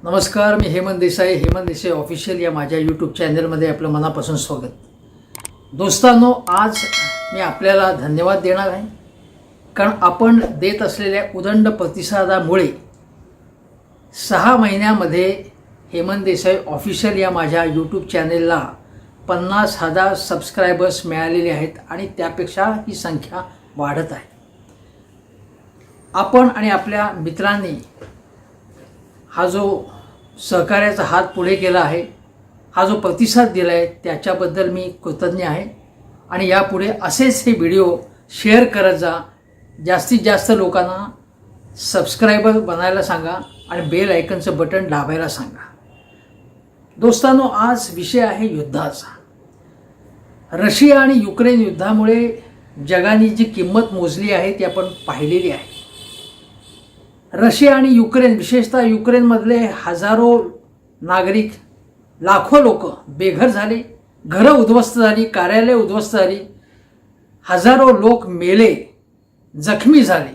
नमस्कार, मी हेमंत देसाई ऑफिशियल या माझ्या यूट्यूब चॅनलमध्ये आपलं मनापासून स्वागत. दोस्तांनो, आज मी आपल्याला धन्यवाद देणार आहे, कारण आपण देत असलेल्या उदंड प्रतिसादामुळे 6 महिन्यामध्ये हेमंत देसाई ऑफिशियल या माझ्या यूट्यूब चॅनलला 50,000 सबस्क्रायबर्स मिळालेले आहेत आणि त्यापेक्षा ही संख्या वाढत आहे. आपण आणि आपल्या मित्रांनी हा जो सहकार्याचा हात पुढे केला आहे, हा जो प्रतिसाद दिला आहे, त्याच्याबद्दल मी कृतज्ञ आहे. आणि यापुढे असेच हे व्हिडिओ शेअर करत जा. जास्तीत जास्त लोकांना सबस्क्रायबर बनायला सांगा आणि बेल आयकनचं बटन दाबायला सांगा. दोस्तांनो, आज विषय आहे युद्धाचा. रशिया आणि युक्रेन युद्धामुळे जगाने जी किंमत मोजली आहे ती आपण पाहिलेली आहे. रशिया आणि युक्रेन, विशेषतः युक्रेनमधले हजारो नागरिक, लाखो लोक बेघर झाले, घरं उद्ध्वस्त झाली, कार्यालय उद्ध्वस्त झाली, हजारो लोक मेले, जखमी झाले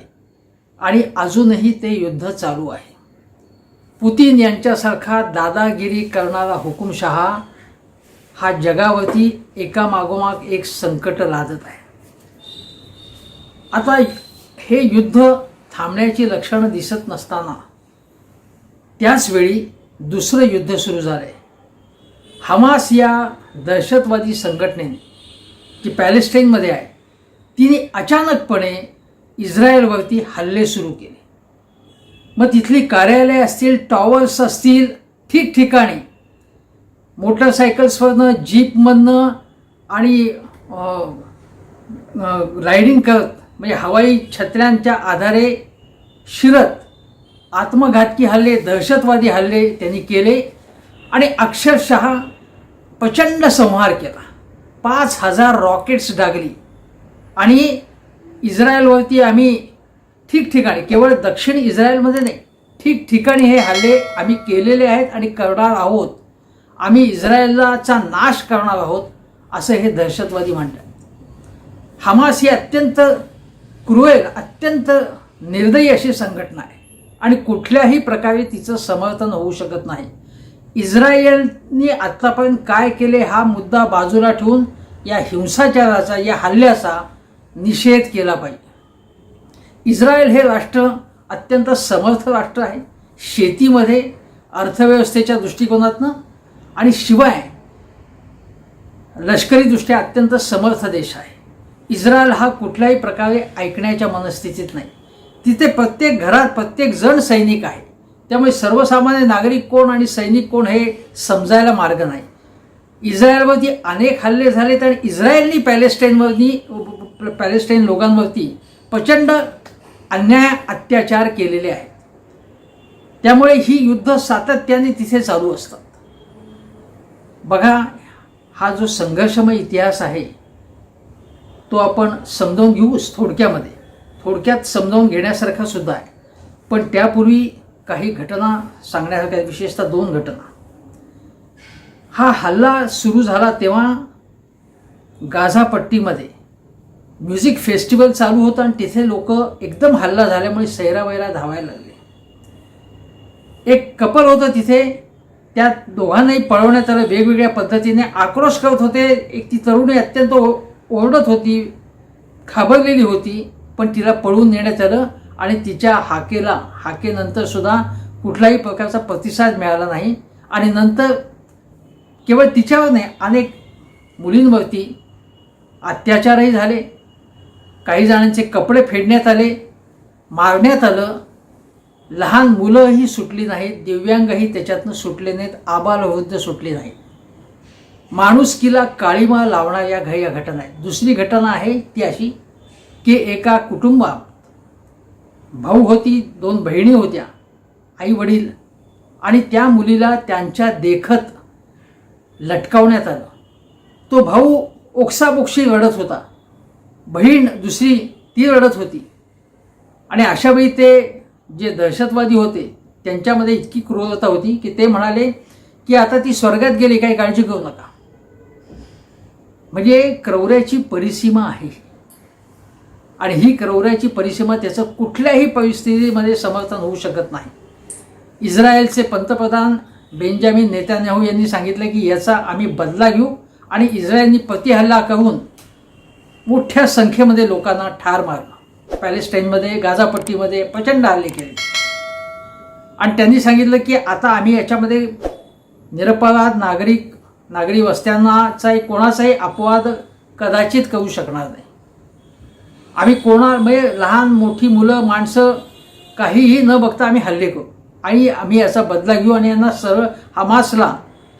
आणि अजूनही ते युद्ध चालू आहे. पुतीन यांच्यासारखा दादागिरी करणारा हुकुमशहा हा जगावरती एकामागोमाग एक संकट लादत आहे. आता हे युद्ध थांबण्याची लक्षणं दिसत नसताना त्याचवेळी दुसरं युद्ध सुरू झालंय. हमास या दहशतवादी संघटनेने, जी पॅलेस्टाईनमध्ये आहे, तिने अचानकपणे इस्रायलवरती हल्ले सुरू केले. मग तिथली कार्यालय असतील, टॉवर्स असतील, ठिकठिकाणी मोटरसायकल्सवरनं, जीपमधनं आणि रायडिंग करत, म्हणजे हवाई छत्र्यांच्या आधारे शिरत आत्मघातकी हल्ले, दहशतवादी हल्ले त्यांनी केले आणि अक्षरशः प्रचंड संहार केला. 5,000 रॉकेट्स डागली आणि इस्रायलवरती आम्ही ठिकठिकाणी, केवळ दक्षिण इस्रायलमध्ये नाही, ठिकठिकाणी हे हल्ले आम्ही केलेले आहेत आणि करणार आहोत. आम्ही इस्रायलचा नाश करणार आहोत, असं हे दहशतवादी म्हणतात. हमास ही अत्यंत क्रूएल, अत्यंत निर्दयी अशी संघटना आहे आणि कुठल्याही प्रकारे तिचं समर्थन होऊ शकत नाही. इस्रायलने आत्तापर्यंत काय केले हा मुद्दा बाजूला ठेवून या हिंसाचाराचा, या हल्ल्याचा निषेध केला पाहिजे. इस्रायल हे राष्ट्र अत्यंत समर्थ राष्ट्र आहे, शेतीमध्ये, अर्थव्यवस्थेच्या दृष्टिकोनातनं, आणि शिवाय लष्करीदृष्ट्या अत्यंत समर्थ देश आहे. इस्रायल हा कुठल्याही प्रकारे ऐकण्याच्या मनस्थितीत नाही. तिथे प्रत्येक घरात प्रत्येक जण सैनिक आहे. त्यामुळे सर्वसामान्य नागरिक कोण आणि सैनिक कोण हे समजायला मार्ग नाही. इस्रायलवरती अनेक हल्ले झालेत आणि इस्रायलनी पॅलेस्टाईन लोकांवरती प्रचंड अन्याय, अत्याचार केलेले आहेत. त्यामुळे ही युद्ध सातत्याने तिथे चालू असतात. बघा, हा जो संघर्षमय इतिहास आहे तो आपण समजावून घेऊ थोडक्यात समजावून घेण्यासारखा सुद्धा आहे. पण त्यापूर्वी काही घटना सांगण्यासारख्या, विशेषतः 2 घटना. हा हल्ला सुरू झाला तेव्हा गाझा पट्टीमध्ये म्युझिक फेस्टिवल चालू होतं आणि तिथे लोक एकदम हल्ला झाल्यामुळे सैरावैरा धावायला लागले. एक कपल होतं तिथे, त्या दोघांनाही पळवण्यात आलं. वेगवेगळ्या पद्धतीने आक्रोश करत होते. एक ती तरुणी अत्यंत ओरडत होती, घाबरलेली होती, पण तिला पळवून नेण्यात आलं आणि तिच्या हाकेनंतर सुद्धा कुठल्याही प्रकारचा प्रतिसाद मिळाला नाही. आणि नंतर केवळ तिच्यावर नाही, अनेक मुलींवरती अत्याचारही झाले. काही जणांचे कपडे फेडण्यात आले, मारण्यात आलं. लहान मुलंही सुटली नाहीत, दिव्यांगही त्याच्यातनं सुटले नाहीत, आबालवृद्ध सुटली नाहीत. माणुसकीला काळीमा लावणाऱ्या या घटना आहेत. दुसरी घटना आहे ती अशी की एका कुटुंबात भाऊ होती, 2 बहिणी होत्या, आई वडील, आणि त्या मुलीला त्यांच्या देखत लटकावण्यात आलं. तो भाऊ ओक्साबोक्शी रडत होता, बहीण दुसरी ती रडत होती. आणि अशावेळी ते जे दहशतवादी होते त्यांच्यामध्ये इतकी क्रूरता होती की ते म्हणाले की आता ती स्वर्गात गेली, काही काळजी करू नका. म्हणजे क्रौर्याची परिसीमा आहे आणि ही क्रौर्याची परिसीमा त्याचं कुठल्याही परिस्थितीमध्ये समर्थन होऊ शकत नाही. इस्रायलचे पंतप्रधान बेंजामिन नेतान्याहू यांनी सांगितलं की याचा आम्ही बदला घेऊ आणि इस्रायलनी प्रतिहल्ला करून मोठ्या संख्येमध्ये लोकांना ठार मारलं. पॅलेस्टाईनमध्ये, गाझापट्टीमध्ये प्रचंड हल्ले केले आणि त्यांनी सांगितलं की आता आम्ही याच्यामध्ये निरपराध नागरी वस्त्यांनाचा कोणाचाही अपवाद कदाचित करू शकणार नाही. आम्ही म्हणजे लहान मोठी मुलं माणसं काहीही न बघता आम्ही हल्ले करू आणि आम्ही याचा बदला घेऊ आणि यांना हमासला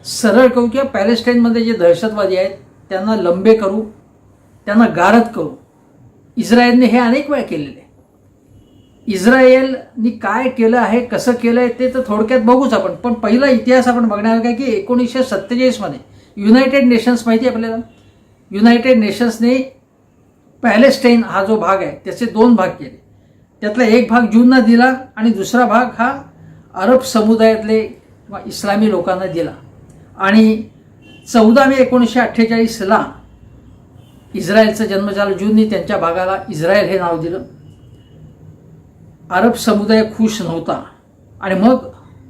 सरळ करू किंवा पॅलेस्टाईनमध्ये जे दहशतवादी आहेत त्यांना लंबे करू, त्यांना गारद करू. इस्रायलने हे अनेक वेळा केलेले. इस्रायलनी काय केलं आहे, कसं केलं आहे ते तर थोडक्यात बघूच आपण. पण पहिला इतिहास आपण बघणार काय की 1947मध्ये युनायटेड नेशन्स माहिती आहे आपल्याला. युनायटेड नेशन्सने पॅलेस्टाईन हा जो भाग आहे त्याचे 2 भाग केले. त्यातला एक भाग ज्यूंना दिला आणि दुसरा भाग हा अरब समुदायातले किंवा इस्लामी लोकांना दिला. आणि 14 मे 1948ला इस्रायलचा जन्म झाला. ज्यूंनी त्यांच्या भागाला इस्रायल हे नाव दिलं. अरब समुदाय खुश नव्हता आणि मग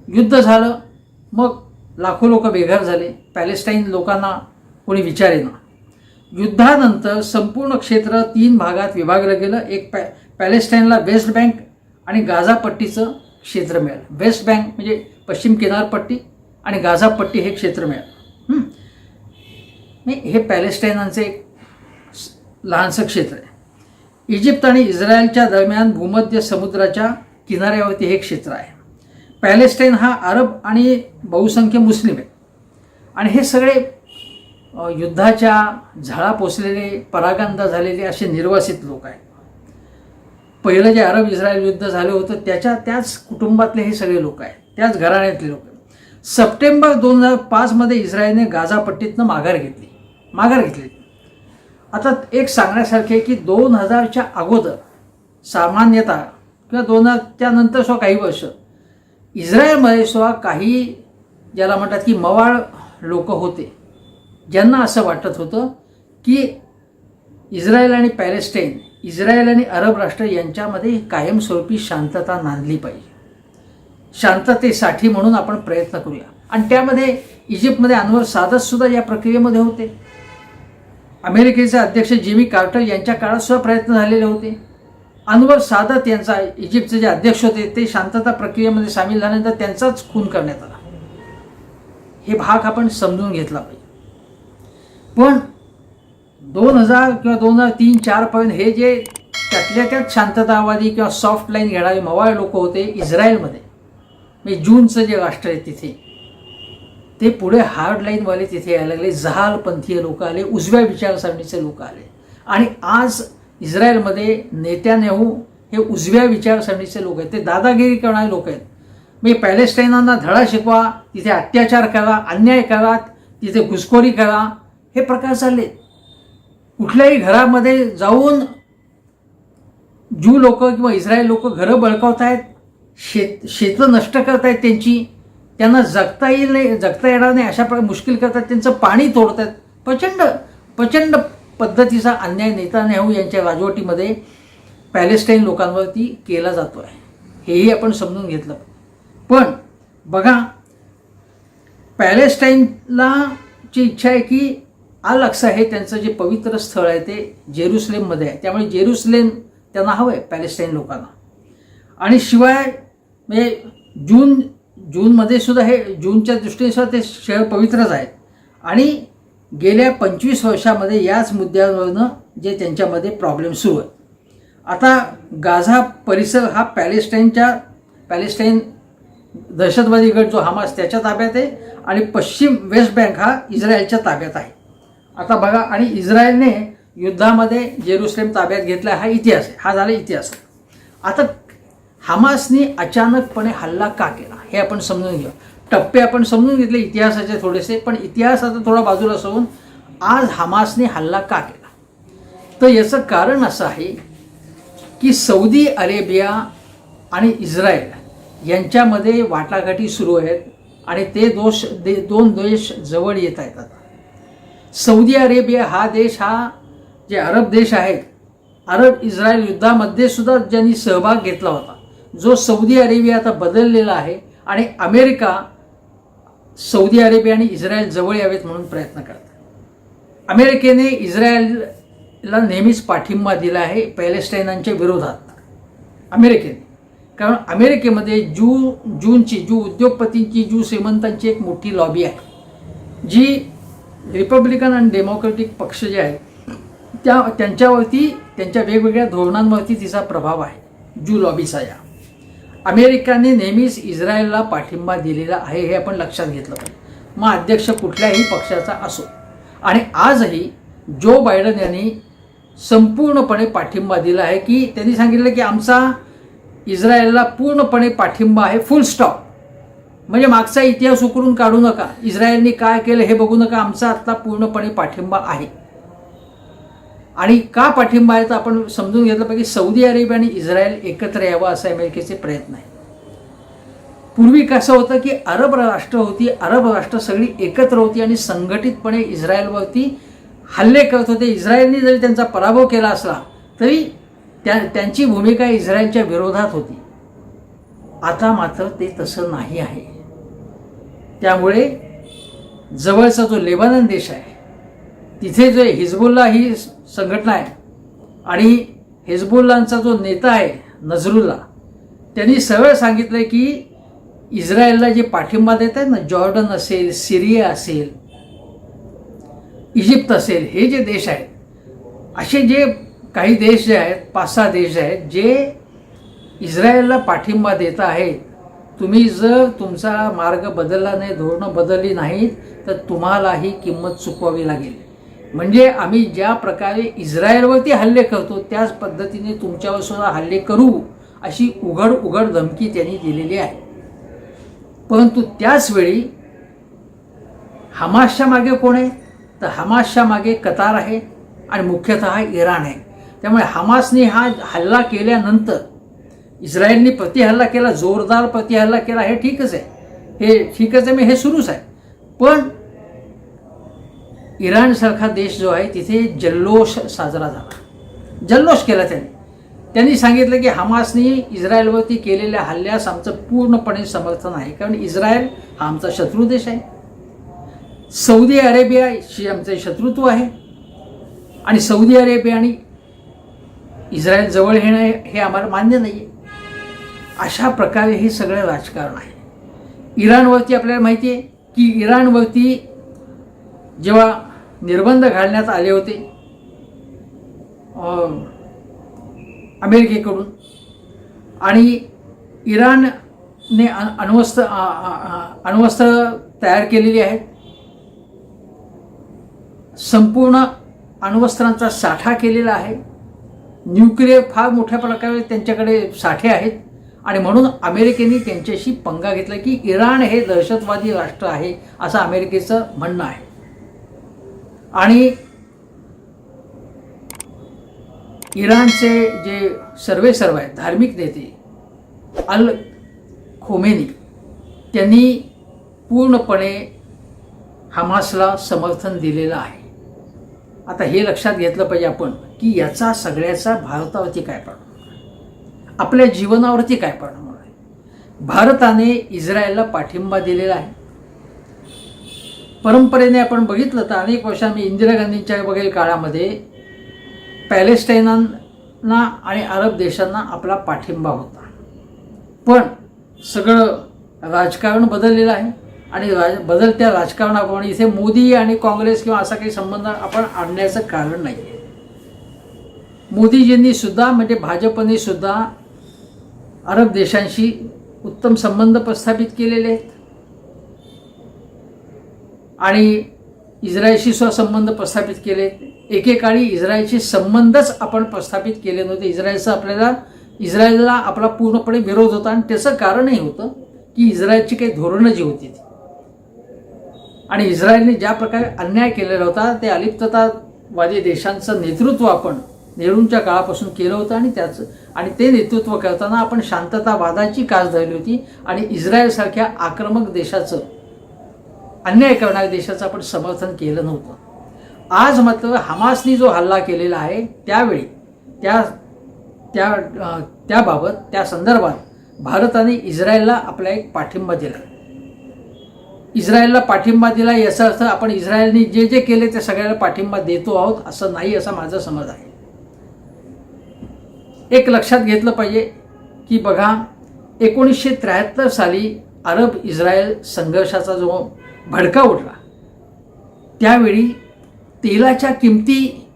युद्ध झालं. मग लाखो लोक बेघर झाले. पॅलेस्टाईन लोकांना कोणी विचारेना. युद्धानंतर संपूर्ण क्षेत्र 3 भागात विभागलं गेलं. एक पॅलेस्टाईनला वेस्ट बँक आणि गाझापट्टीचं क्षेत्र मिळालं. वेस्ट बँक म्हणजे पश्चिम किनारपट्टी आणि गाझापट्टी हे क्षेत्र मिळालं. हे पॅलेस्टाईनांचे एक लहानसं क्षेत्र आहे. इजिप्त आणि इस्रायलच्या दरम्यान भूमध्य समुद्राच्या किनाऱ्यावरती हे क्षेत्र आहे. पॅलेस्टाईन हा अरब आणि बहुसंख्य मुस्लिम आहे आणि हे सगळे युद्धाच्या झळा पोचलेले, परागंदा झालेले असे निर्वासित लोक आहेत. पहिलं जे अरब इस्रायल युद्ध झालं होतं त्याच कुटुंबातले हे सगळे लोक आहेत, त्याच घराण्यातले लोक. सप्टेंबर 2005मध्ये इस्रायलने गाझापट्टीतनं माघार घेतली. आता एक सांगण्यासारखे आहे की 2000च्या अगोदर सामान्यतः किंवा 2000च्या नंतर सुद्धा काही वर्ष इस्रायलमध्ये सुद्धा काही ज्याला म्हणतात की मवाळ लोक होते, ज्यांना असं वाटत होतं की इस्रायल आणि पॅलेस्टाईन, इस्रायल आणि अरब राष्ट्र यांच्यामध्ये कायमस्वरूपी शांतता नांदली पाहिजे. शांततेसाठी म्हणून आपण प्रयत्न करूया. आणि त्यामध्ये इजिप्तमध्ये अनवर सादत सुद्धा या प्रक्रियेमध्ये होते. अमेरिकेचे अध्यक्ष जिमी कार्टर यांच्या काळात सुद्धा प्रयत्न झालेले होते. अनवर सादत यांचा, इजिप्तचे जे अध्यक्ष होते, ते शांतता प्रक्रियेमध्ये सामील झाल्यानंतर त्यांचाच खून करण्यात आला. हे भाग आपण समजून घेतला पाहिजे. पण 2000 किंवा 2003-04 पर्यंत हे जे त्यातल्या त्यात शांततावादी किंवा सॉफ्ट लाईन घेणारे मवाळ लोक होते इस्रायलमध्ये, म्हणजे जूनचं जे राष्ट्र आहे तिथे, ते पुढे हार्ड लाईनवाले तिथे यायला लागले. जहालपंथीय लोक आले, उजव्या विचारसरणीचे लोक आले. आणि आज इस्रायलमध्ये नेत्यानेहू हे उजव्या विचारसरणीचे लोक आहेत. ते दादागिरी करणारे लोक आहेत. म्हणजे पॅलेस्टाईनांना धडा शिकवा, तिथे अत्याचार करा, अन्याय करा, तिथे घुसखोरी करा, हे प्रकार चालले. कुठल्याही घरामध्ये जाऊन ज्यू लोक किंवा इस्रायल लोक घरं बळकावत आहेत, शेतं नष्ट करतायत त्यांची, त्यांना जगता येणार नाही अशा प्रकारे मुश्किल करतात, त्यांचं पाणी तोडतात. प्रचंड पद्धतीचा अन्याय नेतान्याहू यांच्या राजवटीमध्ये पॅलेस्टाईन लोकांवरती केला जातो आहे. हेही आपण समजून घेतलं. पण बघा, पॅलेस्टाईनला ची इच्छा आहे की अल अक्सा हे त्यांचं जे पवित्र स्थळ आहे ते जेरुसलेममध्ये आहे. त्यामुळे जेरुसलेम त्यांना हवं आहे पॅलेस्टाईन लोकांना. आणि शिवाय म्हणजे जूनमध्ये सुद्धा हे जूनच्या दृष्टीने सुद्धा ते शहर पवित्रच आहे. आणि गेल्या 25 वर्षामध्ये याच मुद्द्यावरनं जे त्यांच्यामध्ये प्रॉब्लेम सुरू आहे. आता गाझा परिसर हा पॅलेस्टाईन दहशतवादी गट जो हमास त्याच्या ताब्यात आहे आणि पश्चिम वेस्ट बँक हा इस्रायलच्या ताब्यात आहे. आता बघा, आणि इस्रायलने युद्धामध्ये जेरुसलेम ताब्यात घेतला, हा इतिहास आहे. हा झाला इतिहास. आता हमासने अचानकपणे हल्ला का केला हे आपण समजून घेऊ. टप्पे आपण समजून घेतले इतिहासाचे थोडेसे, पण इतिहास आता थोडा बाजूला सोडून आज हमासने हल्ला का केला, तर याचं कारण असं आहे की सौदी अरेबिया आणि इस्रायल यांच्यामध्ये वाटाघाटी सुरू आहेत आणि ते दोन देश जवळ येत आहेत. आता सौदी अरेबिया हा देश, हा जे अरब देश आहेत, अरब इस्रायल युद्धामध्ये सुद्धा ज्यांनी सहभाग घेतला होता, जो सौदी अरेबिया आता बदललेला आहे आणि अमेरिका सौदी अरेबिया आणि इस्रायल जवळ यावेत म्हणून प्रयत्न करतात. अमेरिकेने इस्रायलला नेहमीच पाठिंबा दिला आहे पॅलेस्टाईनांच्या विरोधात अमेरिकेने. कारण अमेरिकेमध्ये ज्यू उद्योगपतींची, ज्यू श्रीमंतांची एक मोठी लॉबी आहे, जी रिपब्लिकन आणि डेमोक्रेटिक पक्ष जे आहेत त्यांच्यावरती, त्यांच्या वेगवेगळ्या धोरणांवरती तिचा प्रभाव आहे, ज्यू लॉबीचा. या अमेरिकेने नेहमीच इस्रायलला पाठिंबा दिलेला आहे, हे आपण लक्षात घेतलं पाहिजे, मग अध्यक्ष कुठल्याही पक्षाचा असो. आणि आजही जो बायडन यांनी संपूर्णपणे पाठिंबा दिला आहे, की त्यांनी सांगितलं की आमचा इस्रायलला पूर्णपणे पाठिंबा आहे, फुल स्टॉप. म्हणजे मागचा इतिहास उकरून काढू नका, इस्रायलने काय केलं हे बघू नका, आमचा आता पूर्णपणे पाठिंबा आहे. आणि का पाठिंबा आहे तर आपण समजून घेतलं पाहिजे, सौदी अरेबिया आणि इस्रायल एकत्र यावं असे अमेरिकेचे प्रयत्न आहे. पूर्वी कसं होतं की अरब राष्ट्र होती, अरब राष्ट्र सगळी एकत्र होती आणि संघटितपणे इस्रायलवरती हल्ले करत होते. इस्रायलने जरी त्यांचा पराभव केला असला तरी त्यांची भूमिका इस्रायलच्या विरोधात होती. आता मात्र ते तसं नाही आहे. त्यामुळे जवळचा जो लेबनन देश आहे तिथे जो हिजबुल्ला ही संघटना आहे आणि हिजबुल्लांचा जो नेता आहे नजरुल्ला, त्यांनी सरळ सांगितलं की इस्रायलला जे पाठिंबा देत आहेत ना, जॉर्डन असेल, सिरिया असेल, इजिप्त असेल, हे जे देश आहेत, असे जे काही देश जे आहेत, 5-6 देश आहेत जे इस्रायलला पाठिंबा देत आहेत, तुम्ही जर तुमचा मार्ग बदलला नाही, धोरणं बदलली नाहीत तर तुम्हालाही किंमत चुकवावी लागेल. म्हणजे आम्ही ज्या प्रकारे इस्रायलवरती हल्ले करतो त्याच पद्धतीने तुमच्यावर सुद्धा हल्ले करू, अशी उघड धमकी त्यांनी दिलेली आहे. परंतु त्याचवेळी हमासच्या मागे कोण आहे तर हमासच्या मागे कतार आहे आणि मुख्यतः इराण आहे. त्यामुळे हमासने हा हल्ला केल्यानंतर इस्रायलने प्रतिहल्ला केला, जोरदार प्रतिहल्ला केला, हे ठीकच आहे, हे ठीकच आहे, हे सुरूच आहे. पण इराणसारखा देश जो आहे तिथे जल्लोष साजरा झाला, जल्लोष केला त्यांनी सांगितलं की हमासने इस्रायलवरती केलेल्या हल्ल्यास आमचं पूर्णपणे समर्थन आहे, कारण इस्रायल हा आमचा शत्रू देश आहे, सौदी अरेबियाशी आमचं शत्रुत्व आहे आणि सौदी अरेबिया आणि इस्रायल जवळ येणं हे आम्हाला मान्य नाही आहे. अशा प्रकारे हे सगळं राजकारण आहे. इराणवरती आपल्याला माहिती आहे की इराणवरती जेव्हा निर्बंध घालण्यात आले होते अमेरिकेकडून आणि इराणने अण्वस्त्र तयार केलेली आहेत, संपूर्ण अण्वस्त्रांचा साठा केलेला आहे, न्यूक्लिअर फार मोठ्या प्रकारे त्यांच्याकडे साठे आहेत आणि म्हणून अमेरिकेने त्यांच्याशी पंगा घेतला की इराण हे दहशतवादी राष्ट्र आहे असं अमेरिकेचं म्हणणं आहे. आणि इराणचे जे सर्वे आहेत धार्मिक नेते अल खोमेनी, त्यांनी पूर्णपणे हमासला समर्थन दिलेलं आहे. आता हे लक्षात घेतलं पाहिजे आपण की याचा सगळ्याचा भारतावरती काय परिणाम, आपल्या जीवनावरती काय परिणाम आहे. भारताने इस्रायलला पाठिंबा दिलेला आहे. परंपरेने आपण बघितलं तर अनेक वर्षांनी इंदिरा गांधींच्या वगैरे काळामध्ये पॅलेस्टाईनांना आणि अरब देशांना आपला पाठिंबा होता. पण सगळं राजकारण बदललेलं आहे आणि बदलत्या राजकारणाप्रमाणे इथे मोदी आणि काँग्रेस किंवा असा काही संबंध आपण आणण्याचं कारण नाही आहे. मोदीजींनी सुद्धा म्हणजे भाजपने सुद्धा अरब देशांशी उत्तम संबंध प्रस्थापित केलेले आहेत आणि इस्रायलशी सुद्धा संबंध प्रस्थापित केले. एकेकाळी इस्रायलशी संबंधच आपण प्रस्थापित केले नव्हते. इस्रायलला आपला पूर्णपणे विरोध होता आणि त्याचं कारणही होतं की इस्रायलची काही धोरणं जी होती ती आणि इस्रायलने ज्या प्रकारे अन्याय केलेला होता ते अलिप्ततावादी देशांचं नेतृत्व आपण नेहरूंच्या काळापासून केलं होतं आणि ते नेतृत्व करताना आपण शांततावादाची कास धरली होती आणि इस्रायलसारख्या आक्रमक देशाचं, अन्याय करणाऱ्या देशाचं आपण समर्थन केलं नव्हतं. आज मात्र हमासनी जो हल्ला केलेला आहे त्यावेळी त्या संदर्भात भारताने इस्रायलला आपला एक पाठिंबा दिला. इस्रायलला पाठिंबा दिला याचा अर्थ आपण इस्रायलने जे जे केले ते सगळ्याला पाठिंबा देतो आहोत असं नाही, असा माझा समज आहे. एक लक्षात घेतलं पाहिजे की बघा, 1973 साली अरब इस्रायल संघर्षाचा जो भडका उडला त्यावेळी तेलाच्या किमती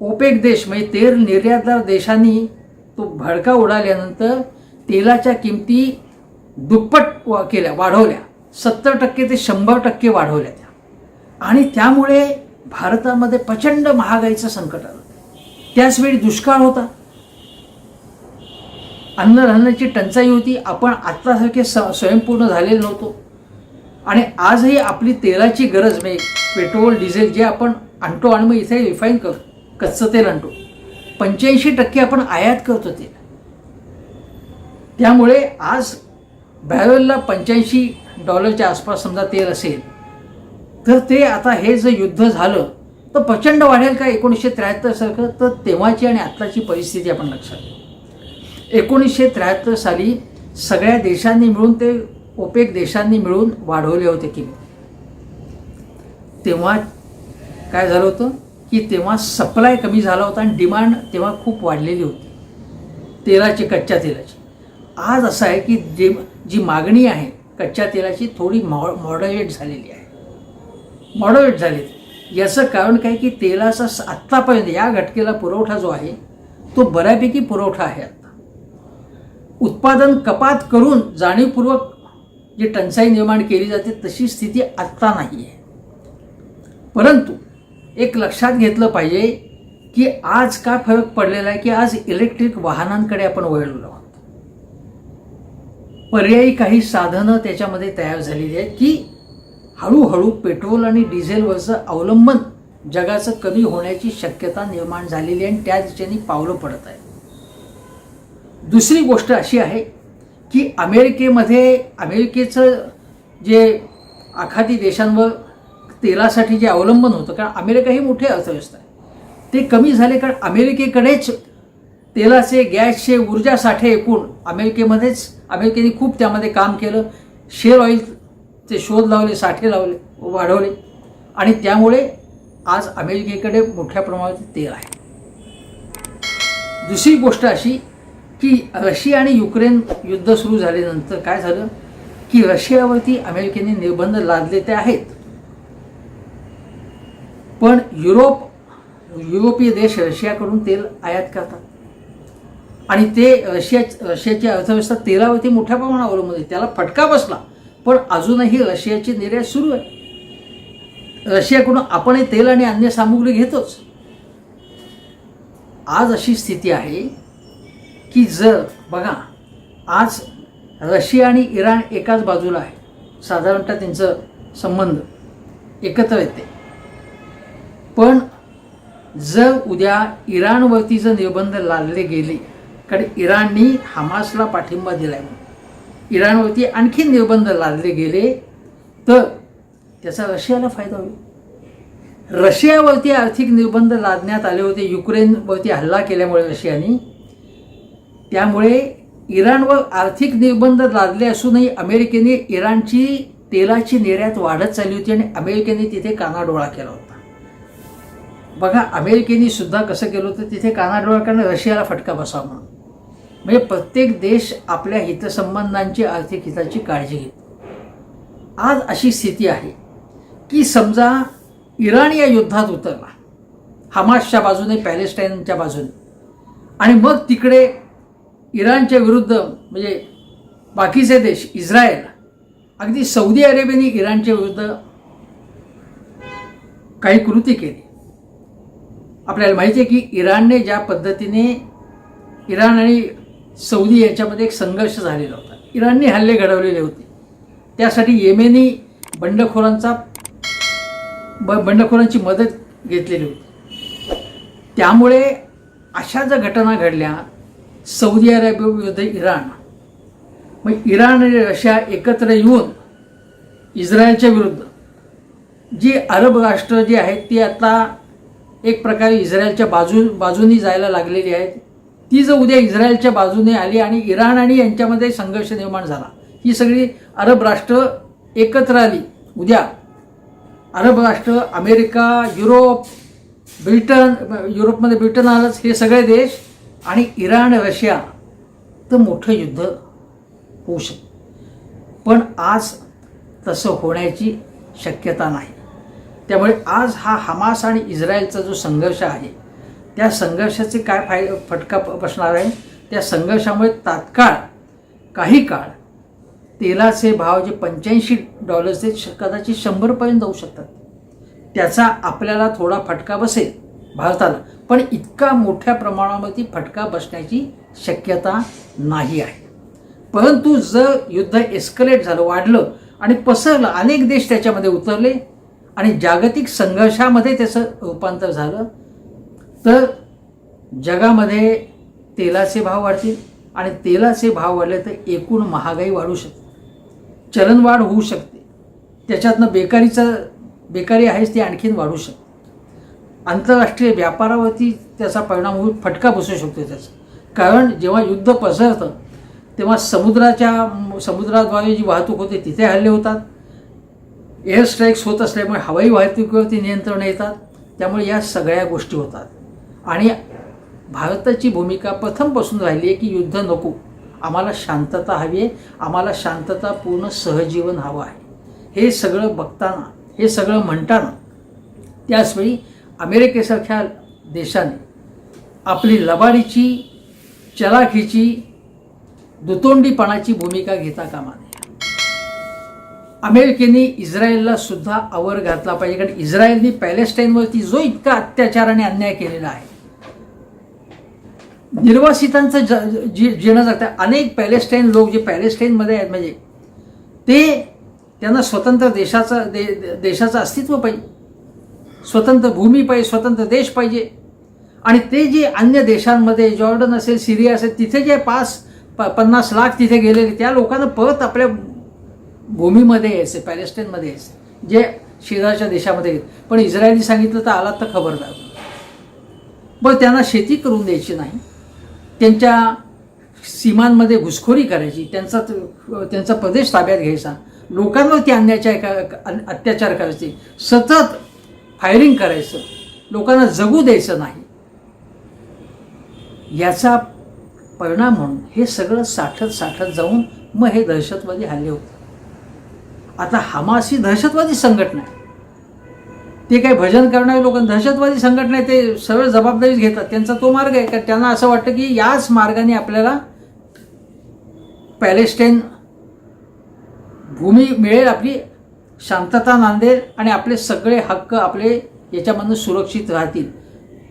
ओपेक देश म्हणजे तेल निर्यातदार देशांनी तो भडका उडाल्यानंतर तेलाच्या किमती दुप्पट वाढवल्या. 70% ते 100% वाढवल्या त्या. आणि त्यामुळे भारतामध्ये प्रचंड महागाईचं संकट आलं. त्याचवेळी दुष्काळ होता, अन्नधान्याची टंचाई होती. आपण आत्तासारखे स्वयंपूर्ण झालेले नव्हतो. आणि आजही आपली तेलाची गरज म्हणजे पेट्रोल डिझेल जे आपण आणतो आणि मग इथे रिफाईन करतो, कच्चं तेल आणतो, 85% आपण आयात करतो तेल. त्यामुळे आज बॅरलला $85 आसपास समजा तेल असेल तर ते आता हे जर युद्ध झालं तर प्रचंड वाढेल का 1973 सारखं. तर तेव्हाची आणि आत्ताची परिस्थिती आपण लक्षात घेऊ. 1973 साली सगळ्या देशांनी मिळून ते ओपेक देशांनी मिळून वाढवले होते किंमत. तेव्हा काय झालं होतं की तेव्हा सप्लाय कमी झाला होता आणि डिमांड तेव्हा खूप वाढलेली होती तेलाची, कच्च्या तेलाची. आज असं आहे की जी मागणी आहे कच्च्या तेलाची थोडी मॉडरेट झालेली आहे. मॉडरेट झाली याचं कारण काय की तेलाचा आत्तापर्यंत या घटकेला पुरवठा जो आहे तो बऱ्यापैकी पुरवठा आहे. आता उत्पादन कपात करून जाणीवपूर्वक जी टंचाई निर्माण केली जाते तशी स्थिती आत्ता नाही आहे. परंतु एक लक्षात घेतलं पाहिजे की आज काय फरक पडलेला आहे की आज इलेक्ट्रिक वाहनांकडे आपण वळलो आहोत. पर्यायी काही साधनं त्याच्यामध्ये तयार झालेली आहेत की हळूहळू पेट्रोल आणि डिझेलवरचं अवलंबन जगाचं कमी होण्याची शक्यता निर्माण झालेली आहे आणि त्या दिशेने पावलं पडत आहे. दुसरी गोष्ट अशी आहे की अमेरिकेचं जे आखाती देशांवर तेलासाठी जे अवलंबन होतं, कारण अमेरिका ही मोठी अर्थव्यवस्था आहे, ते कमी झाले. कारण अमेरिकेकडेच तेलाचे, गॅसचे, ऊर्जा साठे एकूण अमेरिकेने खूप त्यामध्ये काम केलं. शेल ऑइलचे शोध लावले, साठे लावले, वाढवले आणि त्यामुळे आज अमेरिकेकडे मोठ्या प्रमाणात तेल आहे. दुसरी गोष्ट अशी की रशिया आणि युक्रेन युद्ध सुरू झाल्यानंतर काय झालं की रशियावरती अमेरिकेने निर्बंध लादले ते आहेत. पण युरोपीय देश रशियाकडून तेल आयात करतात आणि ते रशियाची अर्थव्यवस्था तेलावरती मोठ्या प्रमाणात अवलंबून आहे. त्याला फटका बसला पण अजूनही रशियाची निर्यात सुरू आहे. रशियाकडून आपण तेल आणि अन्य सामुग्री घेतोच. आज अशी स्थिती आहे की जर बघा, आज रशिया आणि इराण एकाच बाजूला आहे, साधारणतः त्यांचं संबंध एकत्र येते. पण जर उद्या इराणवरती जर निर्बंध लादले गेले, कारण इराणनी हमासला पाठिंबा दिला आहे म्हणून इराणवरती आणखी निर्बंध लादले गेले तर त्याचा रशियाला फायदा होईल. रशियावरती आर्थिक निर्बंध लादण्यात आले होते युक्रेनवरती हल्ला केल्यामुळे रशियाने. त्यामुळे इराणवर आर्थिक निर्बंध लादले असूनही अमेरिकेने इराणची तेलाची निर्यात वाढत चालली होती आणि अमेरिकेने तिथे कानाडोळा केला होता. बघा, अमेरिकेने सुद्धा कसं केलं होतं तिथे कानाडोळा कारण रशियाला फटका बसावा म्हणून. म्हणजे प्रत्येक देश आपल्या हितसंबंधांची, आर्थिक हिताची काळजी घेतो. आज अशी स्थिती आहे की समजा इराण या युद्धात उतरला हमासच्या बाजूने, पॅलेस्टाईनच्या बाजूने, आणि मग तिकडे इराणच्या विरुद्ध म्हणजे बाकीचे देश, इस्रायल, अगदी सौदी अरेबियाने इराणच्या विरुद्ध काही कृती केली. आपल्याला माहिती आहे की इराणने ज्या पद्धतीने इराण आणि सौदी यांच्यामध्ये एक संघर्ष झालेला होता. इराणने हल्ले घडवलेले होते. त्यासाठी येमेनी बंडखोरांची मदत घेतलेली होती. त्यामुळे अशा ज्या घटना घडल्या सौदी अरेबियाविरुद्ध इराण, मग इराण आणि रशिया एकत्र येऊन इस्रायलच्या विरुद्ध जी अरब राष्ट्र जी आहेत ती आता एक प्रकारे इस्रायलच्या बाजूनी जायला लागलेली आहेत. ती जर उद्या इस्रायलच्या बाजूने आली आणि इराण आणि यांच्यामध्ये संघर्ष निर्माण झाला, ही सगळी अरब राष्ट्र एकत्र आली, उद्या अरब राष्ट्र, अमेरिका, युरोप, ब्रिटन, युरोपमध्ये ब्रिटन आलंच, हे सगळे देश आणि इराण, रशिया, तर मोठं युद्ध होऊ शकतं. पण आज तसं होण्याची शक्यता नाही. त्यामुळे आज हा हमास आणि इस्रायलचा जो संघर्ष आहे, त्या संघर्षाचे काय फटका बसणार आहे, त्या संघर्षामुळे तात्काळ काही काळ तेलाचे भाव जे $85 ते कदाचित 100पर्यंत जाऊ शकतात. त्याचा आपल्याला थोडा फटका बसेल भारताला, पण इतका मोठ्या प्रमाणामध्ये फटका बसण्याची शक्यता नाही आहे. परंतु जर युद्ध एस्कलेट झालं, वाढलं आणि पसरलं, अनेक देश त्याच्यामध्ये उतरले आणि जागतिक संघर्षामध्ये त्याचं रूपांतर झालं, तर जगामध्ये तेलाचे भाव वाढतील आणि तेलाचे भाव वाढले तर एकूण महागाई वाढू शकते, चलनवाढ होऊ शकते, त्याच्यातनं बेकारी आहेच ती आणखीन वाढू शकते, आंतरराष्ट्रीय व्यापारावरती त्याचा परिणाम होऊन फटका बसू शकतो त्याचा. कारण जेव्हा युद्ध पसरतं तेव्हा समुद्राद्वारे जी वाहतूक होते तिथे हल्ले होतात, एअर स्ट्राईक्स होत असल्यामुळे हवाई वाहतुकीवरती नियंत्रण येतात. त्यामुळे या सगळ्या गोष्टी होतात आणि भारताची भूमिका प्रथमपासून राहिली आहे की युद्ध नको, आम्हाला शांतता हवी आहे, आम्हाला शांततापूर्ण सहजीवन हवं आहे. हे सगळं बघताना, हे सगळं म्हणताना त्याचवेळी अमेरिकेसारख्या देशाने आपली लबाडीची, चलाखीची, दुतोंडीपणाची भूमिका घेता कामा नये. अमेरिकेने इस्रायलला सुद्धा आवर घातला पाहिजे, कारण इस्रायलने पॅलेस्टाईनवरती जो इतका अत्याचार आणि अन्याय केलेला आहे, निर्वासितांचं जीणं जगतात. अनेक पॅलेस्टाईन लोक जे पॅलेस्टाईनमध्ये आहेत, म्हणजे त्यांना स्वतंत्र देशाचं अस्तित्व पाहिजे, स्वतंत्र भूमी पाहिजे, स्वतंत्र देश पाहिजे. आणि ते जे अन्य देशांमध्ये, जॉर्डन असेल, सिरिया असेल, तिथे जे 50 लाख तिथे गेलेले, त्या लोकांना परत आपल्या भूमीमध्ये यायचे, पॅलेस्टाईनमध्ये यायचे, जे शेजारच्या देशामध्ये येत. पण इस्रायलने सांगितलं तर आलात तर खबरदार. बरं, त्यांना शेती करून द्यायची नाही, त्यांच्या सीमांमध्ये घुसखोरी करायची, त्यांचा प्रदेश ताब्यात घ्यायचा, लोकांवरती अत्याचार करायचे, सतत फायरिंग करायचं, लोकांना जगू द्यायचं नाही. याचा परिणाम म्हणून हे सगळं साठत जाऊन मग हे दहशतवादी हल्ले होते. आता हमास ही दहशतवादी संघटना आहे, ते काही भजन करणारे लोक दहशतवादी संघटना आहे, ते सरळ जबाबदारीच घेतात, त्यांचा तो मार्ग आहे. कारण त्यांना असं वाटतं की याच मार्गाने आपल्याला पॅलेस्टाईन भूमी मिळेल, आपली शांतता नांदेल आणि आपले सगळे हक्क आपले याच्यामधून सुरक्षित राहतील.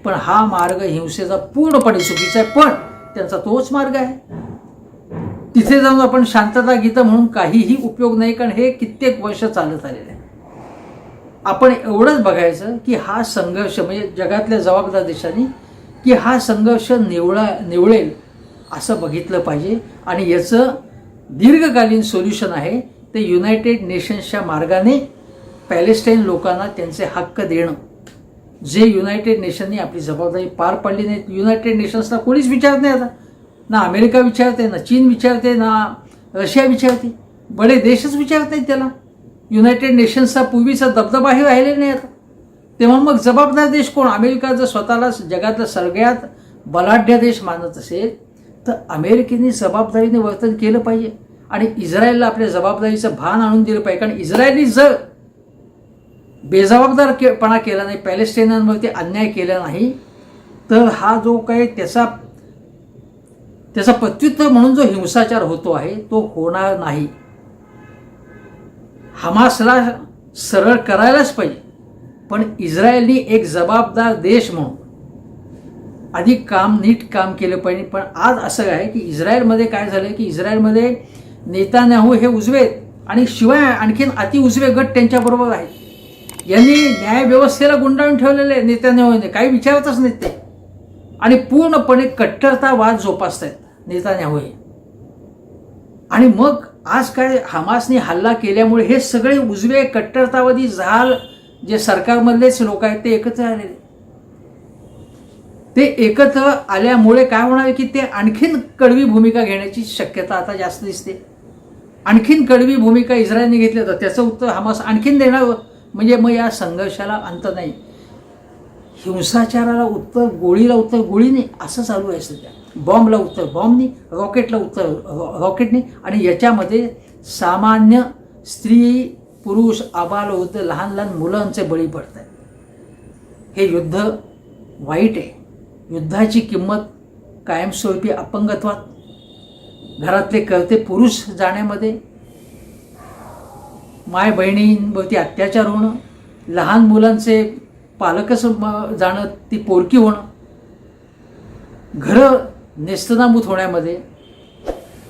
पण हा मार्ग हिंसेचा पूर्णपणे चुकीचा आहे, पण त्यांचा तोच मार्ग आहे. तिथे जाऊन आपण शांतता गीतं म्हणून काहीही उपयोग नाही, कारण हे कित्येक वर्ष चालत आलेलं आहे. आपण एवढंच बघायचं की हा संघर्ष, म्हणजे जगातल्या जबाबदार देशांनी, की हा संघर्ष निवळेल असं बघितलं पाहिजे. आणि याचं दीर्घकालीन सोल्युशन आहे ते युनायटेड नेशन्सच्या मार्गाने पॅलेस्टाईन लोकांना त्यांचे हक्क देणं, जे युनायटेड नेशननी आपली जबाबदारी पार पाडली नाही. युनायटेड नेशन्सला कोणीच विचारत नाही आता, ना अमेरिका विचारते, ना चीन विचारते, ना रशिया विचारते, बडे देशच विचारत नाहीत त्याला. युनायटेड नेशन्सचा पूर्वीचा दबदबाही राहिलेला नाही आता. तेव्हा मग जबाबदार देश कोण? अमेरिका जर स्वतःला जगातला सगळ्यात बलाढ्य देश मानत असेल तर अमेरिकेने जबाबदारीने वर्तन केलं पाहिजे आणि इस्रायलला आपल्या जबाबदारीचं भान आणून दिलं पाहिजे. कारण इस्रायलने जर बेजबाबदारपणा केला नाही, पॅलेस्टाईनांवरती अन्याय केला नाही, तर हा जो काही त्याचा प्रत्युत्तर म्हणून जो हिंसाचार होतो आहे तो होणार नाही. हमासला सरळ करायलाच पाहिजे, पण इस्रायलने एक जबाबदार देश म्हणून अधिक नीट काम केलं पाहिजे. पण आज असं आहे की इस्रायलमध्ये काय झालं की इस्रायलमध्ये नेतान्याहू हे उजवे आणि शिवाय आणखीन अति उजवे गट त्यांच्याबरोबर आहेत. यांनी न्यायव्यवस्थेला गुंडाळून ठेवलेले आहे नेतान्याहूने, काही विचारतच नाहीत ते, आणि पूर्णपणे कट्टरतावाद जोपासतायत नेतान्याहू हे. आणि मग आज काय हमासने हल्ला केल्यामुळे हे सगळे उजवे कट्टरतावादी जहाल जे सरकारमधलेच लोक आहेत ते एकत्र आलेले. ते एकत्र आल्यामुळे काय होणार की ते आणखीन कडवी भूमिका घेण्याची शक्यता आता जास्त दिसते. आणखीन कडवी भूमिका इस्रायलने घेतली तर त्याचं उत्तर हमास आणखीन देणार. म्हणजे मग या संघर्षाला अंत नाही. हिंसाचाराला उत्तर गोळीला उत्तर गोळीने असं चालू आहे सध्या. बॉम्बला उत्तर बॉम्बनी, रॉकेटला उत्तर रॉकेटने. आणि याच्यामध्ये सामान्य स्त्री, पुरुष, आबालवृद्ध, लहान लहान मुलांचे बळी पडत आहेत. हे युद्ध वाईट आहे. युद्धाची किंमत कायमस्वरूपी अपंगत्वात, घरातले करते पुरुष जाण्यामध्ये, माय बहिणींवरती अत्याचार होणं, लहान मुलांचे पालकच जाणं, ती पोरकी होणं, घरं नेस्तनाबूत होण्यामध्ये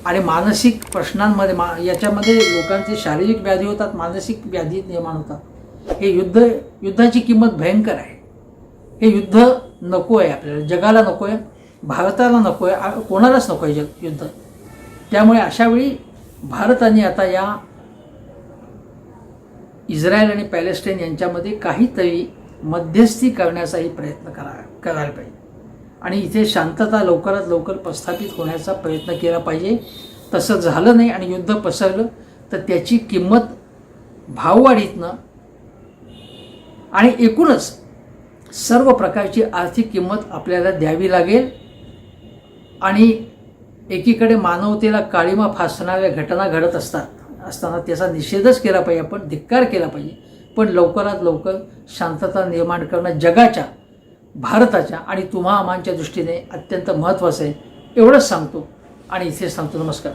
आणि मानसिक प्रश्नांमध्ये याच्यामध्ये लोकांचे शारीरिक व्याधी होतात, मानसिक व्याधी निर्माण होतात. हे युद्धाची किंमत भयंकर आहे. हे युद्ध नको आहे आपल्याला, जगाला नको आहे, भारताला नको आहे, कोणालाच नको आहे युद्ध. त्यामुळे अशावेळी भारताने आता या इस्रायल आणि पॅलेस्टाईन यांच्यामध्ये काहीतरी मध्यस्थी करण्याचाही प्रयत्न करायला पाहिजे आणि इथे शांतता लवकरात लवकर प्रस्थापित होण्याचा प्रयत्न केला पाहिजे. तसं झालं नाही आणि युद्ध पसरलं तर त्याची किंमत भाववाढीतनं आणि एकूणच सर्व प्रकारची आर्थिक किंमत आपल्याला द्यावी लागेल. आणि एकीकडे मानवतेला काळिमा फासणाऱ्या घटना घडत असताना त्याचा निषेधच केला पाहिजे, आपण धिक्कार केला पाहिजे. पण लवकरात लवकर शांतता निर्माण करणं जगाच्या, भारताच्या आणि तुम्हा आम्हांच्या दृष्टीने अत्यंत महत्त्वाचं आहे. एवढंच सांगतो आणि इथे सांगतो. नमस्कार.